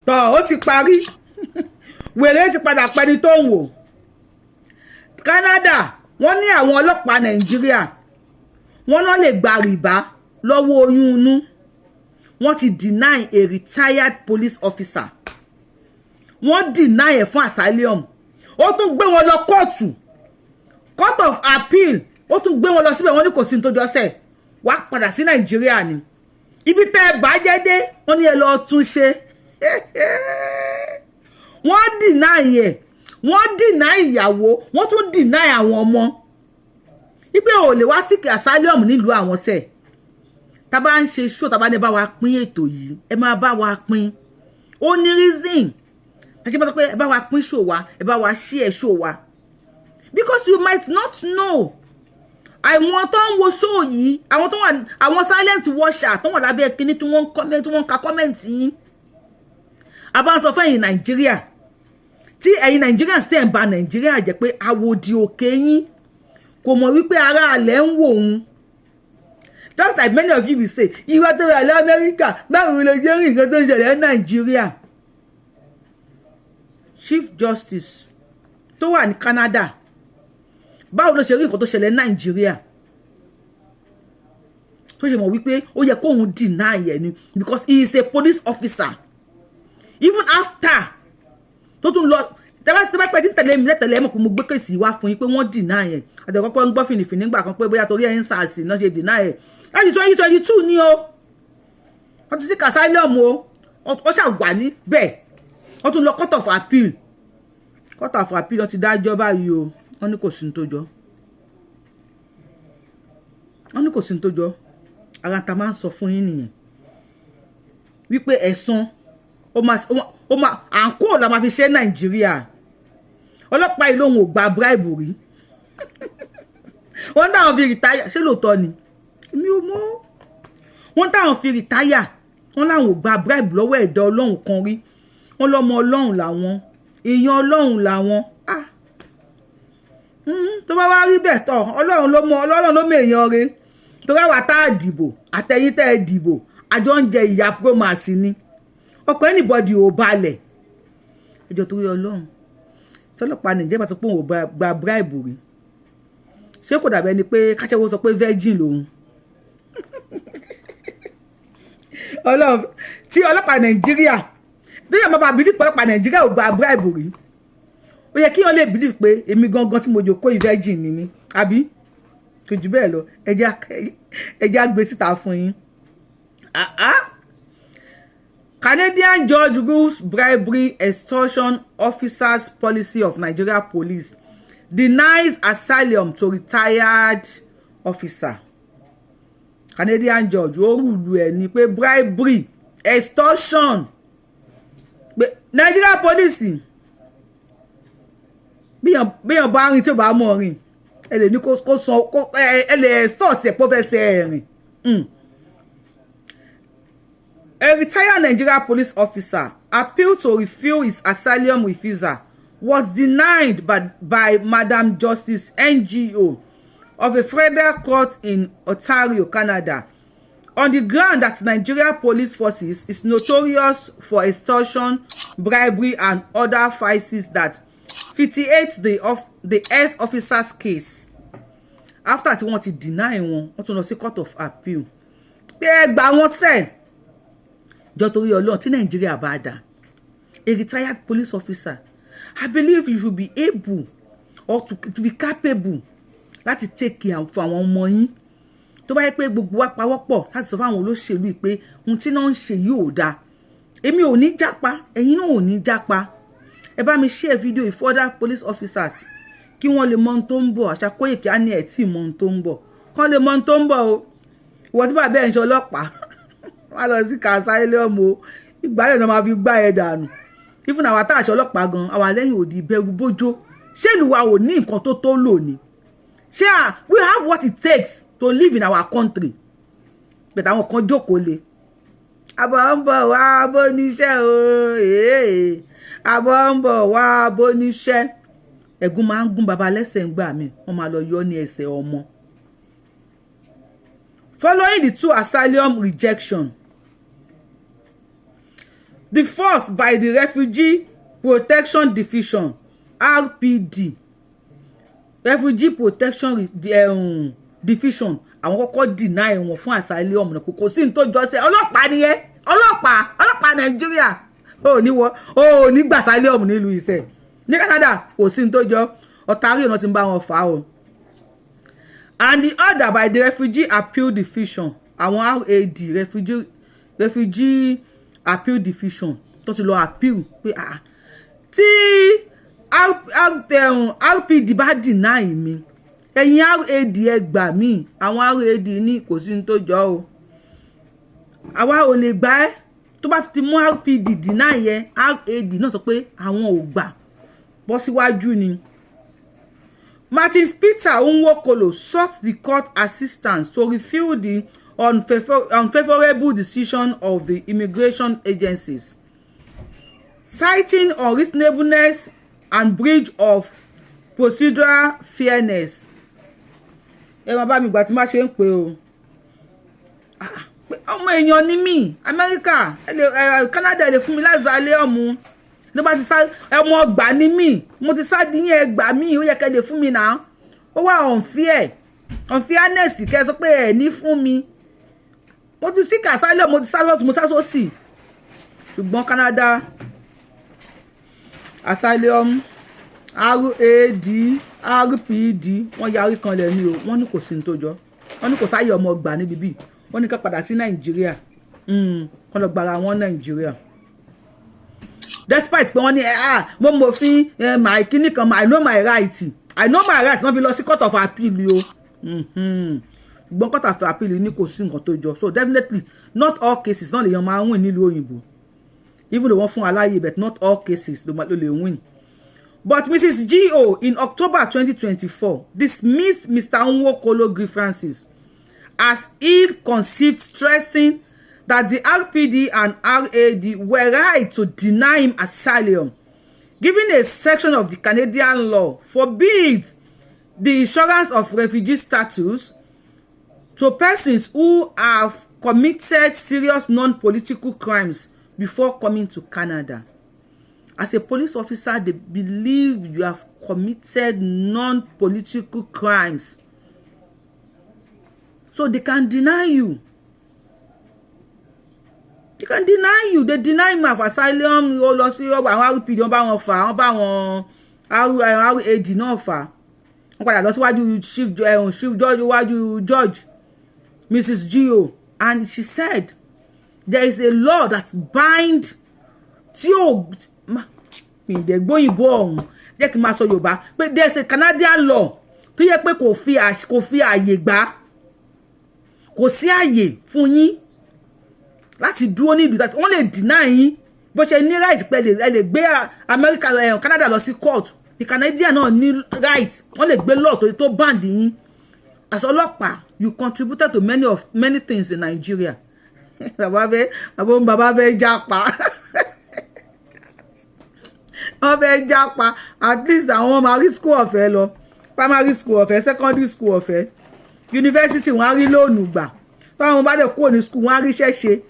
tọ́ ó ti parí wèrè ti padà pẹ́ni tó ń wò. Canada wọ́n ní àwọn ọlọ́pàá Nàìjíríà wọ́n náà lè gba rìbá lọ́wọ́ oyún inú. Wọ́n ti deny a retired police officer. Wọ́n deny ẹ̀ fún asylum. Ó tún gbé wọn lọ kóòtù, court of appeal. Ó tún gbé wọn lọ síbẹ̀, wọ́n ní kò sí ní tó jọ́sẹ̀. Wá padà sí Nàìjíríà ni. Ibi tẹ́ ẹ bá jẹ́ dé, wọ́n ní ẹ lọ tún ṣe. Wọ́n deny ẹ̀. Wọ́n deny ìyàwó, wọ́n tún deny àwọn ọmọ. Ipe ò lè wá sí asylum nílùú àwọn sẹ̀. Tá bá ń ṣe show, tá bá ní bá wa pín ètò yìí, ẹ máa bá wa pín. Ó ní reason. Ẹ ṣe bá sọ pé ẹ bá wa pín show wa, ẹ bá wa share show wa. Because you might not know. Àwọn tó ń wo show yìí, àwọn tó wà, àwọn silent watcher tó wà lábẹ́ kíní tí wọ́n comment, tí wọ́n ka comment yín. A bá ń sọ fún ẹ̀yin Nàìjíríà. Tí ẹ̀yin Nàìjíríà sì ń ba Nàìjíríà jẹ́ pé àwòdì òkè yín kò mọ̀ wípé ará alẹ́ ń wò òun. Just like many of you will say, ìwà tó wà l'Amẹ́ríkà, báwo ló jẹ́ rí nǹkan tó ń ṣẹlẹ̀ ní Nàìjíríà? Chief Justice tó wà ní Canada, báwo ló ṣe rí nǹkan tó ṣẹlẹ̀ ní Nàìjíríà? Tó ṣe mọ̀ wípé ó yẹ kóun deny ẹ̀ ni because he is a police officer. Even after tó tún lọ tẹ́bá pẹ́ tí tẹ̀lé mi lẹ́tẹ̀lé mọ̀ pé mo gbé kèsì wá fún yín pé wọ́n deny ẹ̀. Àtẹ̀kọ́kọ́ ń gbọ́ fìnìfìnì nígbà kan pé bóyá torí ẹ̀ ń sàásì náà ṣe deny ẹ̀. Láti 2022 ni o. Wọ́n ti sí asylum o. Ó ṣàwà ní bẹ́ẹ̀. Wọ́n tún lọ court of appeal. Court of appeal wọ́n ti dájọ́ báyìí o. Wọ́n ní kò sí ní tó jọ. Wọ́n ní kò sí ní tó jọ. Ara ta máa ń sọ fún yín nìyẹn. Wípé ẹ̀san ó máa àǹkó la máa fi ṣe Nàìjíríà. Ọlọ́pàá yìí lòun ò gba bribe rí. Wọ́n táwọn fi rìtáyà, ṣé lóòótọ́ ni? Èmi ò mọ̀. Wọ́n táwọn fi rìtáyà, wọ́n láwọn ò gba bribe lọ́wọ́ ẹ̀dá Ọlọ́run kan rí. Wọ́n lọ́mọ Ọlọ́run làwọn, èèyàn Ọlọ́run làwọn. Tó bá wá rí bẹ́ẹ̀ tọ́, Ọlọ́run ló mọ èèyàn rẹ̀. Tó bá wà tá a dìbò, àtẹ̀yìn tẹ́ ẹ dìbò, àjọ ń jẹ ìyà promise ni. Ọkọ̀ anybody ò balẹ̀. Ẹjọ́ torí Ọlọ́run. Tọ́lọ́pàá Nàìjíríà bá sọ pé òun ò gba bribe rí. Ṣé kò dàbẹ́ ni pé káṣẹ́wó sọ pé virgin lòun? Ọlọ́run tí ọlọ́pàá Nàìjíríà bí yàrá bàbá believe pé ọlọ́pàá Nàìjíríà ò gba bribe rí. Ó yẹ kí wọ́n lè believe pé èmi gangan tí mo jókòó virgin ni mí. Àbí? Kò jù bẹ́ẹ̀ lọ. Ẹ jẹ́ á gbé síta fún yín. Canadian judge rules bribery extortion officers policy of Nigeria police. Denies asylum to retired officer. Canadian judge ó rúlu ẹ̀ ní pé bribery extortion Nigeria police bíyàn bá rìn tí ó bá mọ̀ rìn ẹ lè ní kó san ẹ lè extort ẹ̀ pọ́fẹ́sẹ̀ rìn. A retired Nigeria police officer appealed to refill his asylum refusal was denied by Madam Justice NGO of a federal court in Ontario, Canada, on the ground that Nigeria police forces is notorious for extortion, bribery, and other vices that vitiate the ex-officer's case. After tí wọ́n ti deny wọn, wọ́n tún lọ sí court of appeal. Pé ẹ gbà wọ́n sẹ́. Jọ torí Ọlọ́run tí Nigeria bá dà. A retired police officer, I believe you should be able or to be capable láti take care fún àwọn ọmọ yín. Tó bá yẹ pé gbogbo wa pawọ́pọ̀ láti sọ fún àwọn olóṣèlú pé ohun tí náà ń ṣe yìí ò dáa. Èmi ò ní jápa, ẹ̀yin náà ò ní jápa. Ẹ bá mi share video with other police officers kí wọ́n lè mọ ohun tó ń bọ̀. Àṣà Kóyèkí á ní ẹ̀ tí mọ ohun tó ń bọ̀. Kán lè mọ ohun tó ń bọ̀ o. Ìwọ tí bàbá ẹ̀ ń ṣe ọlọ́pàá. Wá lọ sí asylum o. Ìgbàlẹ̀ náà máa fi gbá ẹ dànù. Even àwa tá àṣẹ ọlọ́pàá gan, àwa lẹ́yìn òdì ìbẹ̀rù bójó. Ṣé ìlú wa ò ní nǹkan tó tó lò ní? Ṣé we have what it takes to live in our country? But àwọn kan jókòó lé. Àbọ̀ ń bọ̀ wá bóníṣẹ́ o. Àbọ̀ ń bọ̀ wá bóníṣẹ́. Ẹ̀gún máa ń gún baba lẹ́sẹ̀ ń gbà mí. Wọ́n máa lọ yọ ní ẹsẹ̀ ọmọ. Following the two asylum rejection, The first by the Refugee Protection Division, RPD. Refugee Protection Division. Àwọn kọ́kọ́ deny wọn fún asylum náà kò sí ní tó jọ ṣe ọlọ́pàá nìyẹn ọlọ́pàá Nàìjíríà ó ní gba asylum nílùú iṣẹ́ ní Canada kò sí ní tó jọ Ontario náà ti ń bá wọn fà o. And the other by the Refugee Appeal Division, àwọn RAD, Refugee Appeal Division tó ti lọ appeal pé tí RPD bá deny mi ẹ̀yin RAD ẹ gbà mí. Àwọn RAD ní kò sí ní tó jọ o, àwa ò lè gbà ẹ́. Tó bá ti mú RPD deny yẹn RAD náà sọ pé àwọn ò gbà, bọ́ síwájú ni. Martin Peter Nwokolo sought the court assistance to refute the unfavorable decision of the immigration agencies, citing unreasonableness and breach of procedural fairness. Ẹ máa bá mi gbà tí má ṣe ń pè o. Ọmọ èèyàn ni mí, Amẹ́ríkà, Canada lè fún mi lázàlẹ́ ọ̀mù. Ló bá ti sá ẹmọ ọgbà ni mí, mo ti sá dín ẹgbà mí, ó yẹ kẹ́ lè fún mi náà. Ó wà unfairness kẹ́ sọ pé ẹ ní fún mi. Mo ti seek asylum, mo ti sá lọ́tún, mo sá sósì. Ṣùgbọ́n Canada Asylum, RAD, RPD wọ́n yarí kan lẹ̀ ní o. Wọ́n ní kò sí ní tó jọ. Wọ́n ní kò sáyé ọmọ ọgbà ní bíbí. Wọ́n ní ká padà sí Nàìjíríà. Kọ́ lọ gbára wọn Nàìjíríà. Despite pé wọ́n ní mo mọ̀ fi my kíní kan, I know my right. Wọ́n fi lọ sí court of appeal o. Gbọ́n court of appeal ní kò sí nǹkan tó jọ. So definitely not all cases náà lèèyàn máa ń win nílùú òyìnbó. Even though wọ́n fún aláyè, but not all cases ló lè win. But Mrs. G.O. in October 2024 dismissed Mr. Nwokolo grievances as ill-conceived, stressing that the RPD and RAD were right to deny him asylum, given a section of the Canadian law forbids the insurance of refugee status to persons who have committed serious non-political crimes before coming to Canada. As a police officer, they believe you have committed non-political crimes, so they can deny you. They can deny you. They deny me of asylum. Ó lọ sí àwọn RPD, wọ́n bá wọn fà, wọ́n bá wọn RAD náà fà. Wọ́n padà lọ síwájú chief judge, iwájú judge Mrs. G.O. And she said there is a law that binds tí ó ìdẹ̀gbóyìnbó ọ̀hún jẹ́ kí n máa sọ Yorùbá pé there is a Canadian law tó yẹ pé kò fi àyè gbà, kò sí àyè fún yín láti dúró ní ìlú that wọ́n lè deny yín bó ṣe ní right pé ẹ lè gbé Canada lọ sí court. The Canadian náà ní right, wọ́n lè gbé law tó band yín. As ọlọ́pàá, you contributed to many things in Nigeria. Bàbá fẹ́ japa. Wọ́n fẹ́ japa. At least àwọn máa rí school ọ̀fẹ́ lọ. Primary school ọ̀fẹ́, secondary school ọ̀fẹ́. University wọ́n á rí lóònù gbà. Táwọn bá dẹ̀ kúrò ní school wọ́n á rí iṣẹ́ ṣe.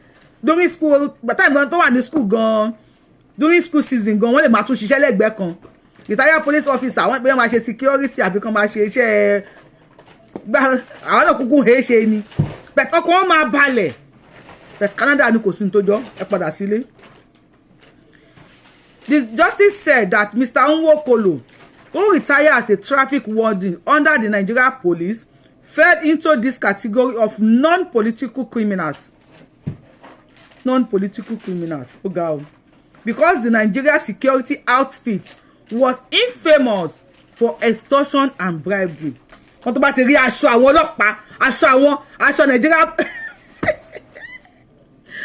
During school, time gan tó wà ní school gan, during school season gan wọ́n lè máa tún ṣiṣẹ́ lẹ́gbẹ̀ẹ́ kan. Retired police officer wọ́n pé wọ́n máa ṣe security àbí kan máa ṣe iṣẹ́ àwọn náà kúkú he ṣe ni. But ọkọ̀ wọn máa balẹ̀. But Canada ni kò sí ní tó jọ, ẹ padà sílé. The justice said that Mr. Nwokolo, who retired as a traffic warden under the Nigeria police, fell into this category of non-political criminals. Non-political criminals. Because the Nigeria security outfit was infamous for extortion and bribery. Wọ́n tó bá ti rí aṣọ àwọn ọlọ́pàá, aṣọ Nigeria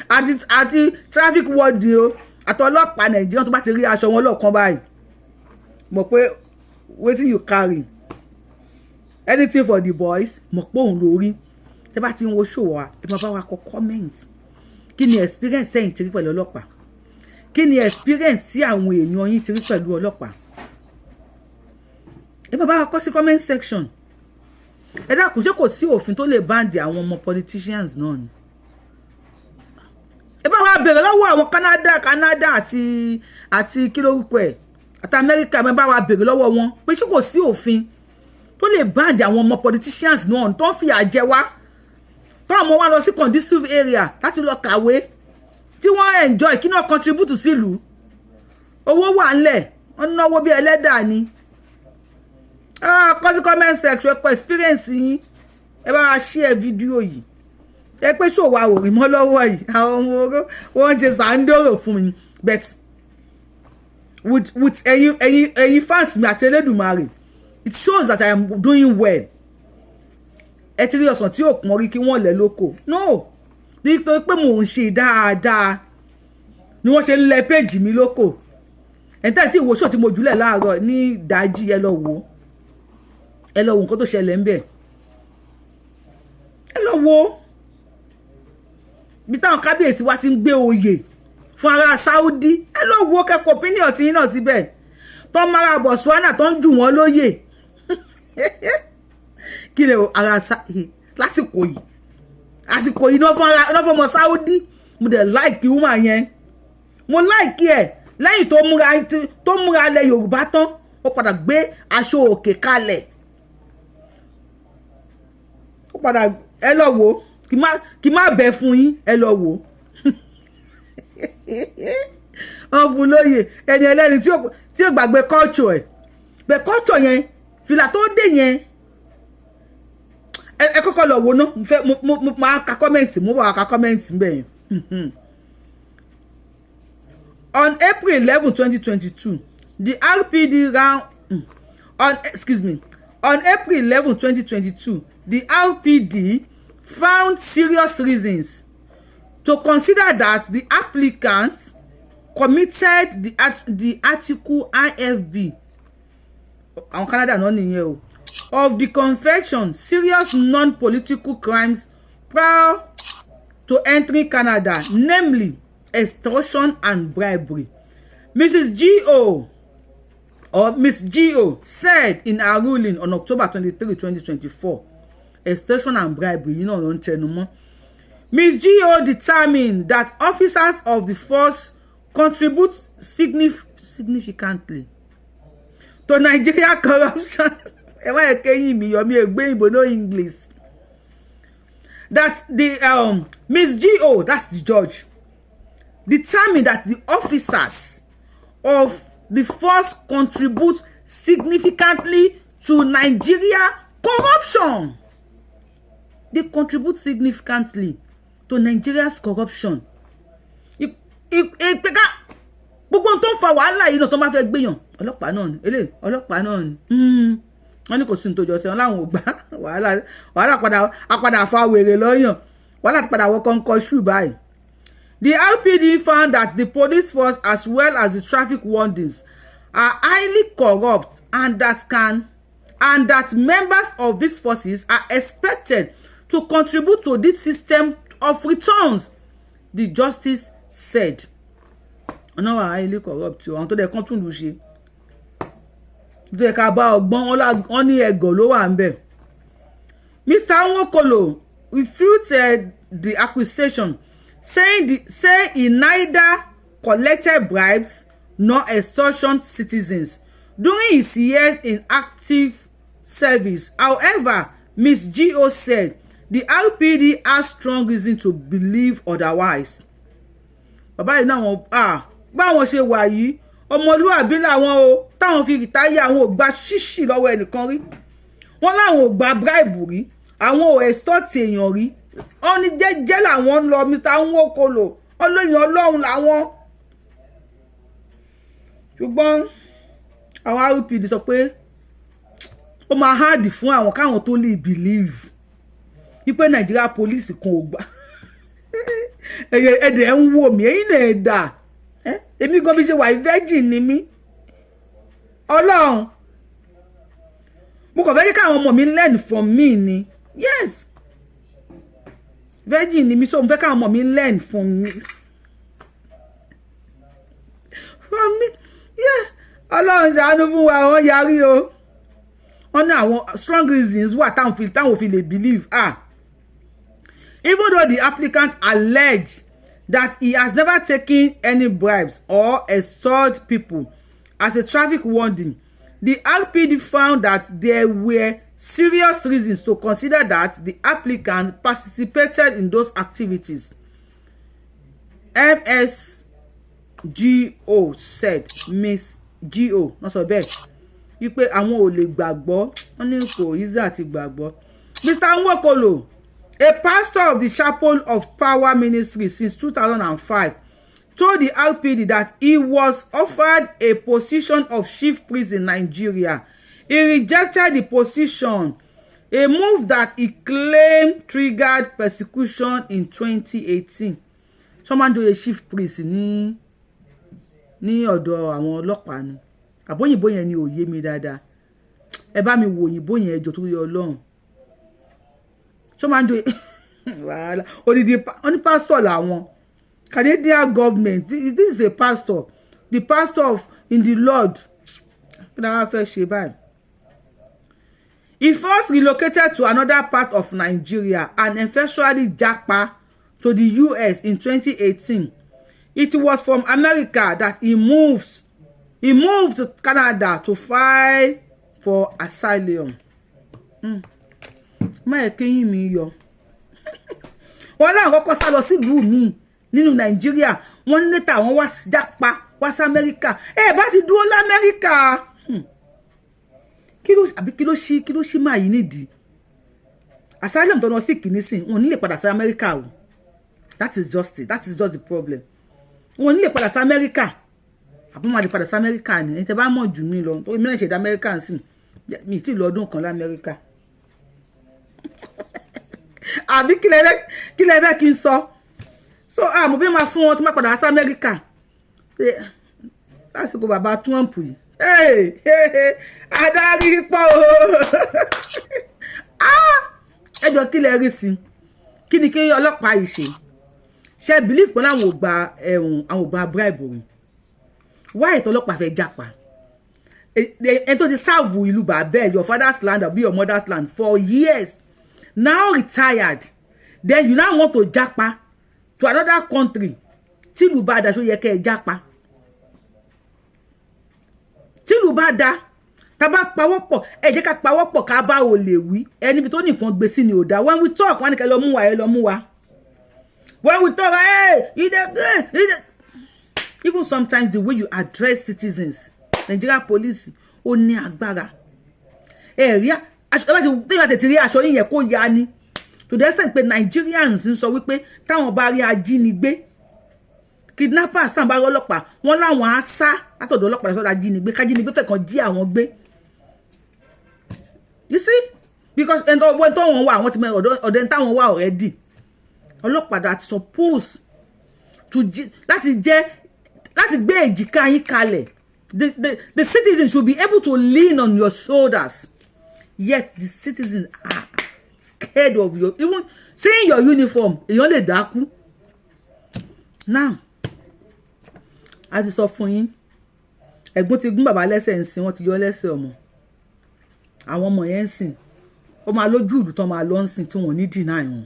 àti traffic warden o, àti ọlọ́pàá Nigeria tó bá ti rí aṣọ wọn lọ́kàn báyìí. Mọ̀ pé wetin you carry. Anything for the boys, mọ̀ pé òun lórí. Tẹ́ bá ti ń wo show wa, ẹ máa bá wa kọ comment. Kí ni experience ẹ̀yin ti rí pẹ̀lú ọlọ́pàá? Kí ni experience tí àwọn èèyàn yín ti rí pẹ̀lú ọlọ́pàá? Ẹ máa bá wa kọ sí comment section. Ẹ dákun ṣé kò sí òfin tó lè báǹdì àwọn ọmọ politicians náà ni? ẹ bá wa bèrè lọ́wọ́ àwọn Canada àti kí lórúkọ ẹ̀ àti America ẹ bá wa bèrè lọ́wọ́ wọn pé ṣé kò sí òfin tó lè band àwọn ọmọ politicians náà tó ń fi àjẹ wá tó àwọn wá lọ sí conducive area láti lọ kàwé tí wọ́n enjoy kí náà contribute sílùú owó wà ńlẹ̀ wọ́n náwó bí ẹlẹ́dà ni kọ́sí comment section ẹ̀kọ́ experience yín ẹ bá wa share fídíò yìí ẹ pé ṣòwò àwòrán mọ́ lọ́wọ́ yìí àwọn ọmọ oró wọ́n ṣe sàndóró fún mi but with ẹ̀yin fans mi àti Elédùmarè it shows that I am doing well ẹ ti rí ọ̀sán tí ò pọ́n rí kí wọ́n lẹ̀ lóko no nítorí pé mò ń ṣe dáadáa ni wọ́n ṣe ń lẹ péjì mi lóko ẹ̀ńtẹ́ tí ìwòsàn tí mo jùlẹ̀ láàárọ̀ ní ìdájí ẹ lọ wò nǹkan tó ṣẹlẹ̀ ń bẹ̀ ẹ lọ wò bí táwọn kábíyèsí wa ti ń gbé oyè fún ará Saudi ẹ lọ wò kẹ́kọ̀ọ́ opinion tí yín náà síbẹ̀ tó ń mara Botswana tó ń jù wọ́n lóyè kí lè ara lásìkò yìí náà fún ọmọ Saudi mo dẹ̀ láìkì woman yẹn mo láìkì ẹ̀ lẹ́yìn tó múra lẹ̀ Yorùbá tán ó padà gbé aṣọ òkè kalẹ̀ ó padà ẹ lọ wò kí má bẹ̀ fún yín ẹ lọ wò wọ́n fún lóye ẹni ẹlẹ́ni tí ó gbàgbé culture ẹ̀ bẹ̀ culture yẹn fìlà tó dé yẹn ẹ kọ́kọ́ lọ wò ná mo máa ka kọ́mẹ́ǹtì mo bá ka kọ́mẹ́ǹtì ń bẹ̀ yẹn. On April 11, 2022, the RPD on April 11, 2022, the RPD found serious reasons to consider that the applicant committed the article IFB on Canada of the convention serious non-political crimes prior to entering Canada, namely extortion and bribery. Miss G.O. said in her ruling on October 23, 2024, extortion and bribery, Miss G.O. determined that officers of the force contribute significantly to Nigeria corruption. No English. That the Miss G.O., that's the judge, determined that the officers of the force contribute significantly to Nigeria corruption. They contribute significantly to Nigeria's corruption. Gbogbo tó ń fa wàhálà yìí náà tó máa fẹ́ gbéyàn ọlọ́pàá náà ni ọlọ́pàá náà ni wọ́n ní kò sí ní tó jọ sí wọn láwọn ò gbà wàhálà padà fa wèrè lọ́yàn wàhálà ti padà wọ kọ́ńkọ́ ṣù báyìí. The RPD found that the police force as well as the traffic wardens are highly corrupt and that members of these forces are expected to contribute to this system of returns, the justice said. No, highly corrupt you. Until they continue to ṣe. They can buy ọgbọ́n ní ẹ̀gọ́ ló wà ńbẹ̀. Mr. Nwokolo refuted the accusation, saying he neither collected bribes nor extortioned citizens during his years in active service. However, Ms. G.O. said the RPD has strong reason to believe otherwise. Bàbá yìí náà báwọn ṣe wà yìí ọmọlúwàbí làwọn o táwọn fi rìtáyà àwọn ò gba ṣíṣì lọ́wọ́ ẹnìkan rí wọ́n láwọn ò gba bribe rí àwọn ò extort èèyàn rí wọ́n ní jẹ́jẹ́ làwọn ń lọ Mr. Nwokolo olóyìn ọlọ́run làwọn. Ṣùgbọ́n àwọn RPD sọ pé ó máa hard fún àwọn káwọn tó lè believe wípé Nigeria police kan ò gbà ẹ̀dẹ̀ ń wò mí ẹ̀yin náà ẹ̀dà èmi gan bí ṣe wà virgin ni mí ọlọ́run mo kàn fẹ́ kí káwọn ọmọ mi learn from me ni yes virgin ni mí so mo fẹ́ káwọn ọmọ mi learn from me yeah ọlọ́run ṣàánú fún wa wọ́n yarí o wọ́n ní àwọn strong reasons wà táwọn fi lè believe even though the applicant alleged that he has never taken any bribes or extorted people. As a traffic warning, the RPD found that there were serious reasons to consider that the applicant participated in those activities. MSGO said, Miss GO, not so bad. You pay àwọn ò lè gbàgbọ́, wọ́n ní kò easy àti gbàgbọ́. Mr. Nwokolo, a pastor of the Chapel of Power Ministry since 2005, told the RPD that he was offered a position of chief priest in Nigeria. He rejected the position, a move that he claimed triggered persecution in 2018. Someone do a chief priest ní ọ̀dọ̀ àwọn ọlọ́pàá ni. Àbóyìnbó yẹn ni ó yé mi dáadáa. Ẹ bá mi wo òyìnbó yẹn jọ torí Ọlọ́run. Someone do wàhálà. Only pastor làwọn. Canadian government, this is a pastor, the pastor of in the Lord. He first relocated to another part of Nigeria and eventually japa to the US in 2018. It was from America that he moved to Canada to file for asylum. My king mi yo. Wala kọ́kọ́ sá lọ sí ìlú mi. Nínú Nigeria, wọ́n ní ta wọ́n wá japa wá sí America. Bá ti dúró l'America. Kí ló ṣí máa yìí nídìí. Asylum tó lọ sí kìnísìn, wọ́n ní lè padà sí America o. That is just it. That is just the problem. Wọ́n ní lè padà sí America. Àbí máa lè padà sí America ni. Ẹni tẹ́ bá mọ̀ jù mí lọ. Tó mi náà ṣe dá America nsìn. Mi sì lọ ọdún kan l'America. Àbí kí lẹ fẹ́ kí n sọ? So mo bí máa fún wọn tó máa padà sí America. Lásìkò bàbá Trump yìí. Adarí pọ̀ o. Ẹjọ́ kí lẹ rí sí? Kí ni kí ọlọ́pàá yìí ṣe? Ṣé believe pé àwọn ò gba bribery? Why tó ọlọ́pàá fẹ́ japa? Ẹ tó ti serve ìlú bàbá your father's land or be your mother's land for years. Now retired. Then you now want to japa to another country. Tí ìlú bá dá ṣó yẹ kẹ́ japa. Tí ìlú bá dá tá bá pawọ́pọ̀ jẹ́ ká pawọ́pọ̀ ká bá o lè wí. Ẹni bí tó nìkan gbé sí ni ò dá. When we talk wọ́n ní kẹ́ lọ mú wa. When we talk even sometimes the way you address citizens, Nigeria police ó ní agbára. Rí aṣọ yín yẹ kó ya ni. To the extent pé Nigerians ń sọ wípé táwọn bá rí ajínigbé, kidnappers tán bá rí ọlọ́pàá, wọ́n láwọn á sá látọ̀dọ̀ ọlọ́pàá lọ́sọ̀dọ̀ ajínigbé, kájínigbé fẹ́ kan jí àwọn gbé. You see? Because when táwọn wà, wọ́n ti mọ ọ̀dọ̀ táwọn wà already. Ọlọ́pàá that supposed to láti gbé èjìká yín kalẹ̀. The citizens should be able to lean on your shoulders. Yet the citizens are scared of your, even seeing your uniform, èèyàn lè dákú. Now, a ti sọ fún yín, ẹ̀gbọ́n ti gún bàbá lẹ́sẹ̀ ń sìn, wọ́n ti yọ lẹ́sẹ̀ ọmọ. Àwọn ọmọ yẹn ń sìn, ó máa lójú ìlú tán máa lọ ń sìn tí wọ́n ní deny wọn.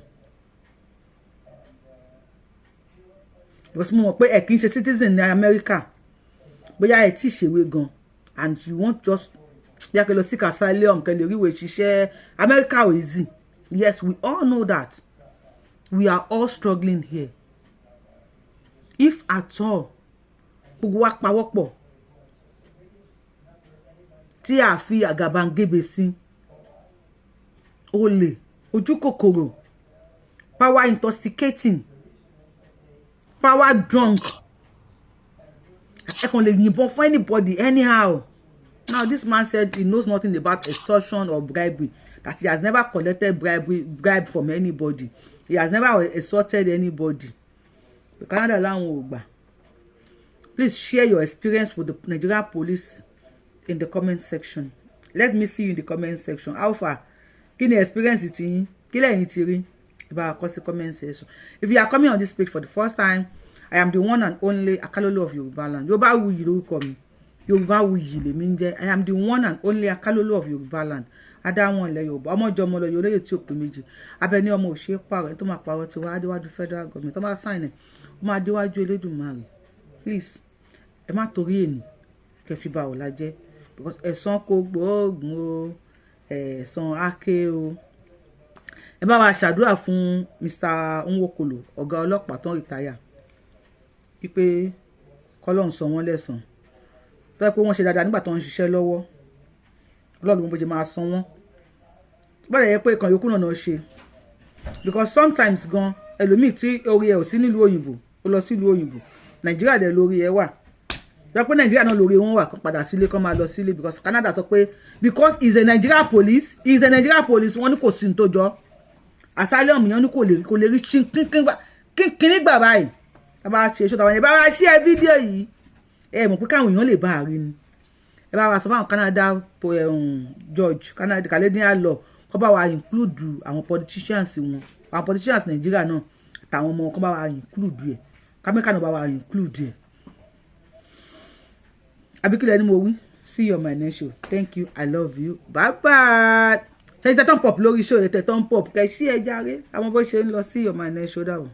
Because mo mọ̀ pé ẹ kì í ṣe citizen ní America. Bóyá ẹ tí ṣèwé gan, and you want just bí a kò lọ seek asylum kẹ́ lè ríwèé ṣiṣẹ́. America ò easy. Yes, we all know that. We are all struggling here. If at all, gbogbo wa pawọ́pọ̀ tí a fi àgàbàǹgebè sí, olè, ojú kòkòrò, power intoxicating, power drunk, ẹ kàn lè yìnbọn for anybody anyhow. Now this man said he knows nothing about extortion or bribery, that he has never collected bribe from anybody. He has never extorted anybody. The Canada land. Please share your experience with the Nigerian police in the comment section. Let me see you in the comment section. How far? Kí ni experience it in? Kí lẹ́yìn ti rí? About the comment section. If you are coming on this page for the first time, I am the one and only Akalolo of Yorubaland. Yorubawuyi lórúkọ mi. Yorubawuyi lèmi ń jẹ́. I am the one and only Akalolo of Yorubaland. Adáwọn ilẹ̀ Yorùbá. Ọmọ ìjọ ọmọ lọ Yorùbá tí ó pè méjì. Abẹni ọmọ òṣè pààrọ̀ tó máa pààrọ̀ tí wá adéwájú federal government. Tó máa sign it. máa déwájú Elédùmarè. Please ẹ má torí èní kẹ́ fi bà ọ̀la jẹ́, because ẹ̀san kò gbóògùn o, ẹ̀san áké o. Ẹ bá wa ṣàdúrà fún Mr. Nwokolo, ọ̀gá ọlọ́pàá tó ń rìtáyà, wípé kọ́lọ́run san wọ́n lẹ́san. Tó yẹ pé wọ́n ṣe dáadáa nígbà tó ń ṣiṣẹ́ lọ́wọ́, Ọlọ́run ló bó ṣe máa san wọ́n. Bọ́dẹ̀ yẹ pé ìkan yòókù náà ṣe, because sometimes gan ẹlòmíì tí orí ẹ̀ ò sí nílùú òyìnbó ó lọ sílùú òyìnbó, Nàìjíríà dẹ̀ lórí ẹ̀ wà. Tó yẹ pé Nàìjíríà náà lórí wọn wà kó padà sílé kó máa lọ sílé, because Canada sọ pé because he is a Nigerian police wọ́n ní kò sí ní tó jọ. Asylum yẹn ní kò lè rí kínkín gbà báyìí. Ẹ bá ṣe ṣọ́ta wọn, ẹ bá wá share fídíò yìí, ẹ mọ̀ pé káwọn èèyàn lè bá a rí ni. Ẹ bá wa sọ fún àwọn Canada judge, Canadian law, kó bá wa include àwọn politicians wọn, àwọn politicians Nàìjíríà náà àtàwọn ọmọ kó bá wa include ẹ̀, kámẹ́kà náà bá wa include ẹ̀. Abíkílẹ̀ ni mo wí. See you on my next show. Thank you. I love you. Bye bye. Ṣé tẹ́ tán pop lórí show yẹn, tẹ́ tán pop kẹ́ ṣí ẹ jàre. Àwọn bó ṣe ń lọ. See you on my next show dáwọ̀.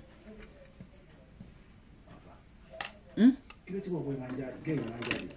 Kí ló ti wọ̀ bọ́ ìmọ̀ ajá gẹ́ ìmọ̀ ajá rẹ̀?